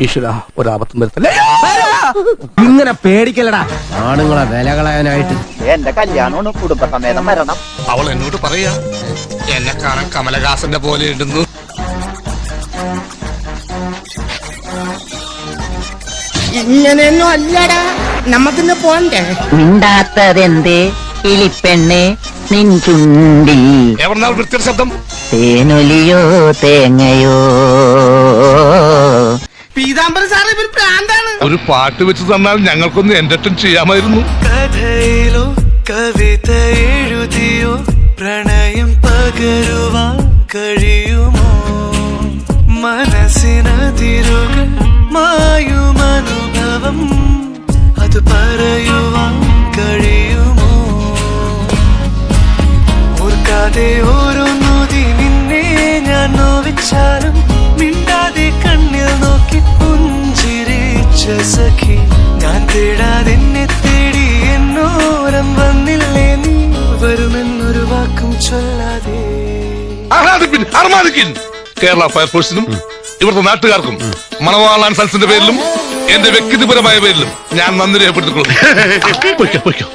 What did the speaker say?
ഈശ്വര ഒരാപത്തും വരുത്തല്ലേ. ഇങ്ങനെ പേടിക്കലടാ ആണുങ്ങളെ വില കളയാനായിട്ട്. എന്റെ കല്യാണമാണ്, കുടുംബസമേതം വരണം. അവൾ എന്നോട് പറയാ എന്നെ കാണാൻ കമലഹാസന്റെ പോലെ ഉണ്ടെന്നു. ഇങ്ങനെയൊന്നും അല്ലടാ, നമുക്കിന്ന് പോണ്ടേ? മിണ്ടാത്തതെന്തേ കിളിപ്പെണ്ണേ നിൻ ചുണ്ടിൽ എവിടെന്നാ വൃത്തിയുടെ ശബ്ദം? തേനൊലിയോ തേങ്ങയോ. പീതാംബരം സാറ് ഇവര് പ്രാന്താണ്. ഒരു പാട്ട് വെച്ച് തന്നാൽ ഞങ്ങൾക്കൊന്ന് എന്റർടൈൻ ചെയ്യാമായിരുന്നു. കഥയിലോ കവിത എഴുതിയോ പ്രണയം പകരുവാൻ കഴിയുമോ? മനസ്സിനതിരുകൾ മായുമനുഭവം അത് പറയുവാൻ കഴിയുമോ? ഓർക്കാതെ ഓരോ നോതി നിന്നെ ഞാൻ നോവിച്ചാലും മിണ്ടാതെ കണ്ണിൽ നോക്കി പുഞ്ചിരിച്ച സഖി. ഞാൻ തേടാതെ എന്നെ തേടി എന്നോരം വന്നില്ലേ നീ, വരുമെന്നൊരു വാക്കും ചൊല്ലാതെ. കേരള ഫയർഫോഴ്സിനും ഇവിടുത്തെ നാട്ടുകാർക്കും മണവാളാൻ സൽസിന്റെ പേരിലും എന്റെ വ്യക്തിപരമായ പേരിലും ഞാൻ നന്ദി രേഖപ്പെടുത്തിക്കൊള്ളുന്നു.